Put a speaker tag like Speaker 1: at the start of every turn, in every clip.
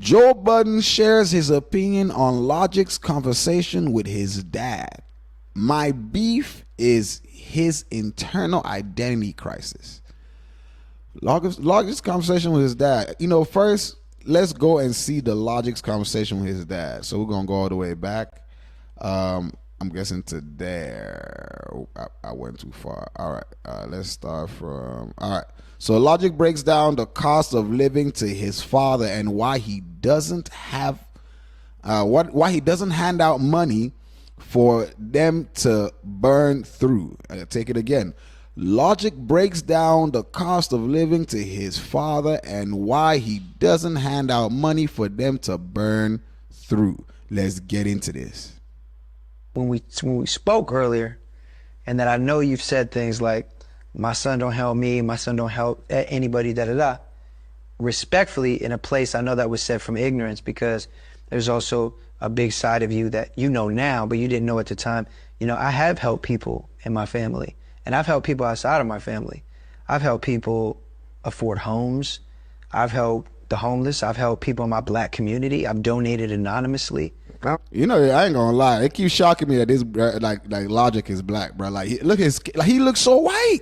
Speaker 1: Joe Budden shares his opinion on Logic's conversation with his dad. My beef is his internal identity crisis. Logic's conversation with his dad. You know, first, let's go and see the Logic's conversation with his dad. So we're going to go all the way back. I'm guessing to there. I went too far. All right. Let's start from. All right. So Logic breaks down the cost of living to his father and why he doesn't have, why he doesn't hand out money for them to burn through. Take it again. Logic breaks down the cost of living to his father and why he doesn't hand out money for them to burn through. Let's get into this.
Speaker 2: When we spoke earlier, and that I know you've said things like, my son don't help me, my son don't help anybody, da-da-da. Respectfully, in a place I know that was said from ignorance, because there's also a big side of you that you know now, but you didn't know at the time. You know, I have helped people in my family, and I've helped people outside of my family. I've helped people afford homes. I've helped the homeless. I've helped people in my black community. I've donated anonymously.
Speaker 1: You know, I ain't gonna lie. It keeps shocking me that this like Logic is black, bro. Like, he looks so white.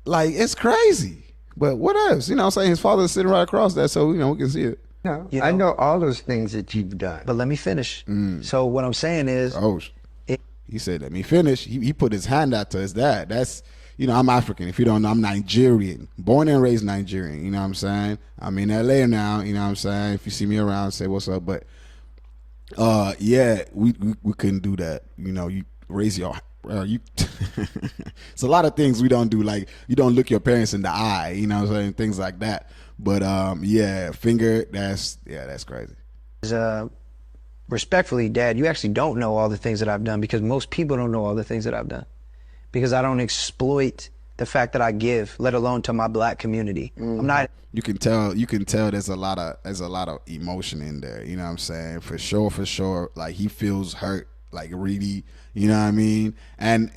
Speaker 1: Like, it's crazy. But what else? You know what I'm saying? His father's sitting right across that, so, you know, we can see it.
Speaker 3: No,
Speaker 2: you know?
Speaker 3: I know all those things that you've done.
Speaker 2: But let me finish. So what I'm saying is...
Speaker 1: He said, let me finish. He put his hand out to his dad. That's, you know, I'm African. If you don't know, I'm Nigerian. Born and raised Nigerian. You know what I'm saying? I'm in LA now. You know what I'm saying? If you see me around, say what's up. But, yeah, we couldn't do that. You know, you raise your... it's a lot of things we don't do, like you don't look your parents in the eye, you know what I'm saying, things like that. But yeah, finger, that's crazy.
Speaker 2: Respectfully, Dad, you actually don't know all the things that I've done, because most people don't know all the things that I've done, because I don't exploit the fact that I give, let alone to my black community. I'm not.
Speaker 1: You can tell there's a lot of emotion in there, you know what I'm saying, for sure. Like, he feels hurt, like, really, you know what I mean? And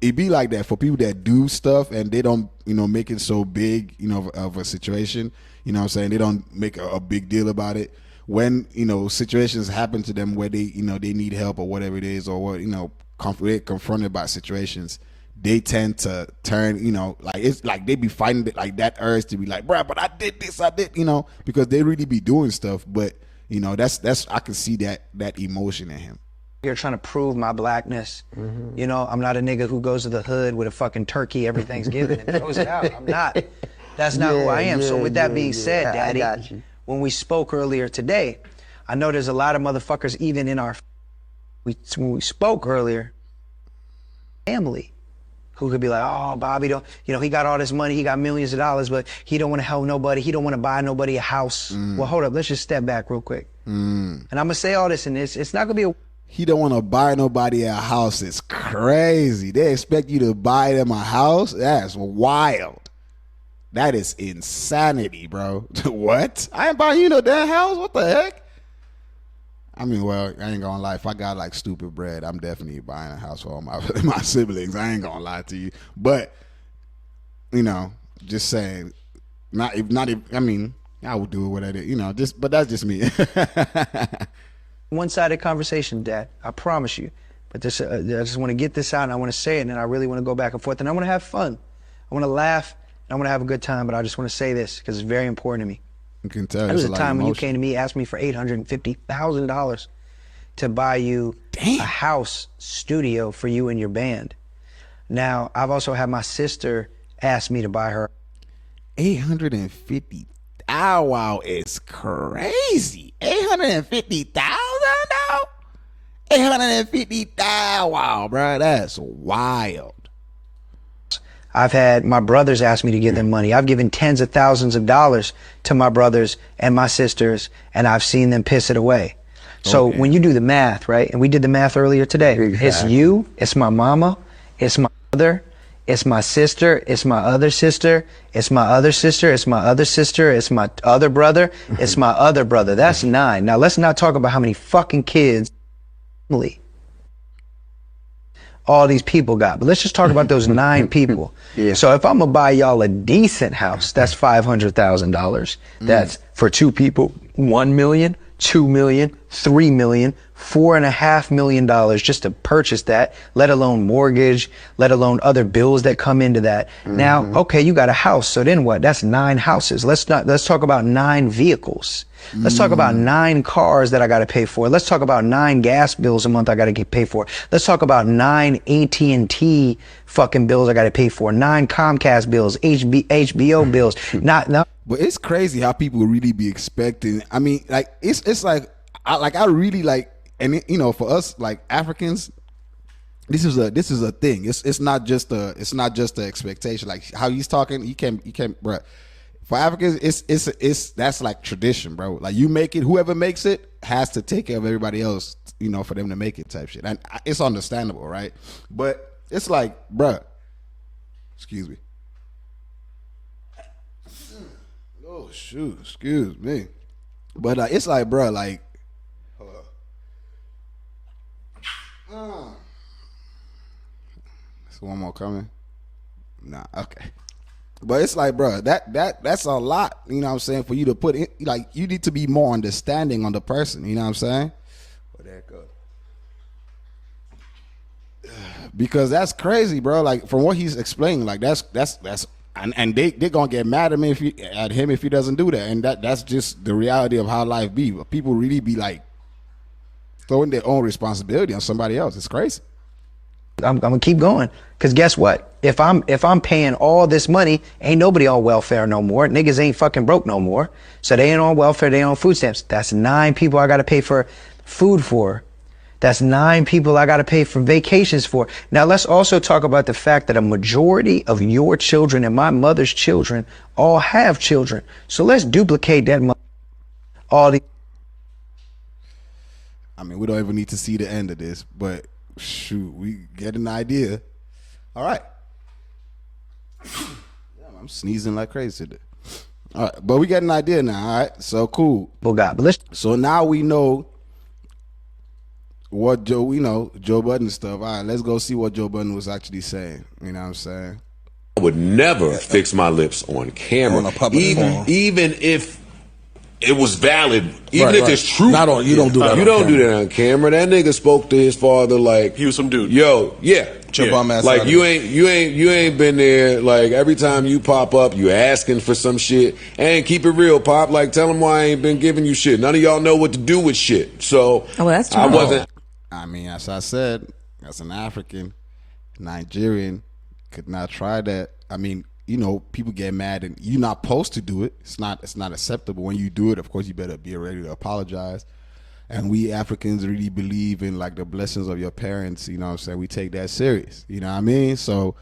Speaker 1: it be like that for people that do stuff and they don't, you know, make it so big, you know, of a situation, you know what I'm saying? They don't make a big deal about it. When, you know, situations happen to them where they, you know, they need help or whatever it is, or what, you know, they're confronted by situations, they tend to turn, you know, like, it's like they be fighting like that urge to be like, bruh, but I did this, you know, because they really be doing stuff. But, you know, that's I can see that emotion in him.
Speaker 2: You're trying to prove my blackness. You know, I'm not a nigga who goes to the hood with a fucking turkey every Thanksgiving and throws it out. I'm not. That's not who I am. So with that being said, Daddy,
Speaker 3: I got you.
Speaker 2: When we spoke earlier today, I know there's a lot of motherfuckers even in our... When we spoke earlier, family, who could be like, oh, Bobby, don't, you know, he got all this money, he got millions of dollars, but he don't want to help nobody, he don't want to buy nobody a house. Well, hold up, let's just step back real quick. And I'm gonna say all this, and it's not gonna be a...
Speaker 1: He don't want to buy nobody a house. It's crazy. They expect you to buy them a house? That's wild. That is insanity, bro. What? I ain't buying you no damn house? What the heck? I mean, well, I ain't gonna lie. If I got like stupid bread, I'm definitely buying a house for all my siblings. I ain't gonna lie to you. But, you know, just saying, I mean, I would do it whatever, you know, but that's just me.
Speaker 2: One-sided conversation, Dad. I promise you. But this, I just want to get this out, and I want to say it, and I really want to go back and forth, and I want to have fun. I want to laugh, and I want to have a good time, but I just want to say this because it's very important to me.
Speaker 1: You can tell.
Speaker 2: There was a time when you came to me, asked me for $850,000 to buy you a house studio for you and your band. Now, I've also had my sister ask me to buy her.
Speaker 1: 850. Wow, it's crazy. 850,000 now? 850,000. Wow, bro, that's wild.
Speaker 2: I've had my brothers ask me to give them money. I've given tens of thousands of dollars to my brothers and my sisters, and I've seen them piss it away. So when you do the math, right, and we did the math earlier today, It's you, it's my mama, it's my mother, it's my sister, it's my other sister, it's my other sister, it's my other sister, it's my other brother, it's my other brother. That's 9. Now, let's not talk about how many fucking kids all these people got. But let's just talk about those 9 people. So if I'm going to buy y'all a decent house, that's $500,000. That's for 2 people. $1 million, $2 million, $3 million, $4.5 million just to purchase that, let alone mortgage, let alone other bills that come into that. Now, okay, you got a house, so then what? That's 9 houses. Let's talk about 9 vehicles. Let's talk about 9 cars that I got to pay for. Let's talk about 9 gas bills a month I got to get paid for. Let's talk about 9 AT&T fucking bills I got to pay for. 9 Comcast bills, HBO bills. Not.
Speaker 1: But it's crazy how people really be expecting. I mean, like it's like I really like, and you know, for us like Africans, this is a thing. It's not just a expectation. Like how he's talking, you can't, bruh. For Africans, it's that's like tradition, bro. Like you make it, whoever makes it has to take care of everybody else, you know, for them to make it type shit. And it's understandable, right? But it's like, bruh, excuse me. Oh shoot, excuse me. But it's like, bruh, like, hold up. There's one more coming. Nah, okay. But it's like, bro, that's a lot, you know what I'm saying, for you to put in. Like, you need to be more understanding on the person, you know what I'm saying? Where'd that go? Because that's crazy, bro. Like, from what he's explaining, like that's and they're gonna get mad at me at him if he doesn't do that. And that's just the reality of how life be. People really be like throwing their own responsibility on somebody else. It's crazy.
Speaker 2: I'm gonna keep going, because guess what? If I'm paying all this money, ain't nobody on welfare no more. Niggas ain't fucking broke no more. So they ain't on welfare, they ain't on food stamps. That's 9 people I gotta pay for food for. That's 9 people I gotta pay for vacations for. Now let's also talk about the fact that a majority of your children and my mother's children all have children. So let's duplicate that all the.
Speaker 1: I mean, we don't even need to see the end of this, but shoot, we get an idea. All right. Yeah, I'm sneezing like crazy today. All right, but we get an idea now. All right, so cool. So now we know what Joe Budden stuff. All right, let's go see what Joe Budden was actually saying. You know what I'm saying?
Speaker 4: I would never fix my lips on camera,
Speaker 5: on a public forum.
Speaker 4: even if it was valid, even if it's true.
Speaker 5: Not on. You don't do that.
Speaker 4: You don't do that on camera. That nigga spoke to his father like
Speaker 6: he was some dude.
Speaker 4: Yo, yeah.
Speaker 5: Your bum ass
Speaker 4: Like
Speaker 5: out
Speaker 4: you
Speaker 5: of
Speaker 4: ain't been there. Like every time you pop up, you asking for some shit. And keep it real, Pop. Like tell him why I ain't been giving you shit. None of y'all know what to do with shit. So
Speaker 7: that's true.
Speaker 4: I wasn't.
Speaker 1: I mean, as I said, as an African, Nigerian, could not try that. I mean, you know, people get mad and you're not supposed to do it. It's not acceptable. When you do it, of course, you better be ready to apologize. And we Africans really believe in like the blessings of your parents, you know what I'm saying? We take that serious, you know what I mean? So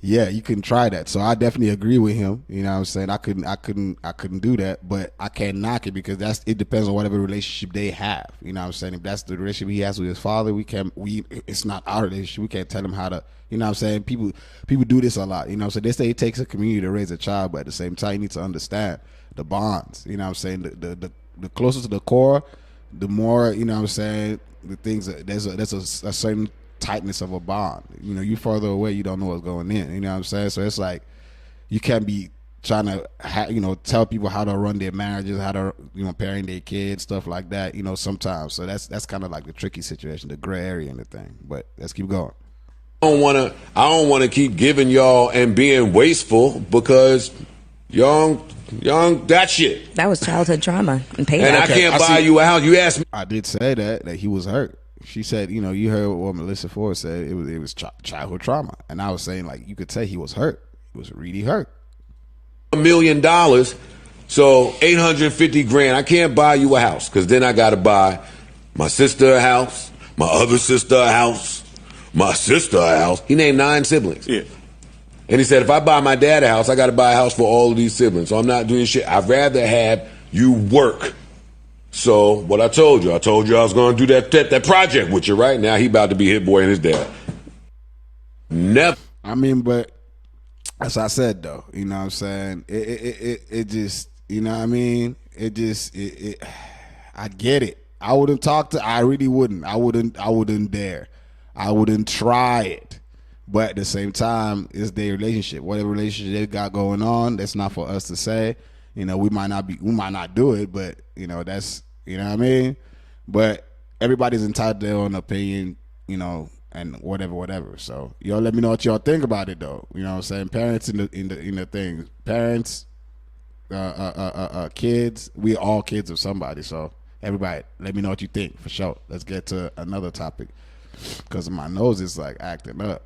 Speaker 1: yeah, you can try that. So I definitely agree with him, you know what I'm saying? I couldn't do that, but I can't knock it because it depends on whatever relationship they have, you know what I'm saying? If that's the relationship he has with his father, it's not our relationship. We can't tell him how to, you know what I'm saying? People do this a lot, you know, so they say it takes a community to raise a child, but at the same time you need to understand the bonds, you know what I'm saying? The closer to the core, the more, you know what I'm saying, the things there's a certain tightness of a bond. You know, you further away, you don't know what's going in, you know what I'm saying? So it's like you can't be trying to tell people how to run their marriages, how to, you know, parent their kids, stuff like that, you know, sometimes. So that's kind of like the tricky situation, the gray area in the thing. But let's keep going.
Speaker 4: I don't wanna keep giving y'all and being wasteful because y'all that shit.
Speaker 7: That was childhood trauma and payback.
Speaker 4: And I can't buy you a house. You asked me.
Speaker 1: I did say that he was hurt. She said, you know, you heard what Melissa Ford said. It was childhood trauma, and I was saying like you could say he was hurt. He was really hurt.
Speaker 4: $1 million, so 850 grand. I can't buy you a house because then I got to buy my sister a house, my other sister a house, my sister a house. He named 9 siblings.
Speaker 6: Yeah.
Speaker 4: And he said, if I buy my dad a house, I got to buy a house for all of these siblings. So I'm not doing shit. I'd rather have you work. So what I told you I was going to do that project with you, right? Now he about to be Hit Boy and his dad. Never.
Speaker 1: I mean, but as I said, though, you know what I'm saying? It just, you know what I mean? I get it. I really wouldn't. I wouldn't dare. I wouldn't try it. But at the same time, it's their relationship. Whatever relationship they got going on, that's not for us to say. You know, we might not do it, but you know, that's, you know what I mean. But everybody's entitled to their own opinion, you know, and whatever. So y'all let me know what y'all think about it, though. You know what I'm saying? Parents in the things, parents, kids. We all kids of somebody. So everybody, let me know what you think for sure. Let's get to another topic because my nose is like acting up.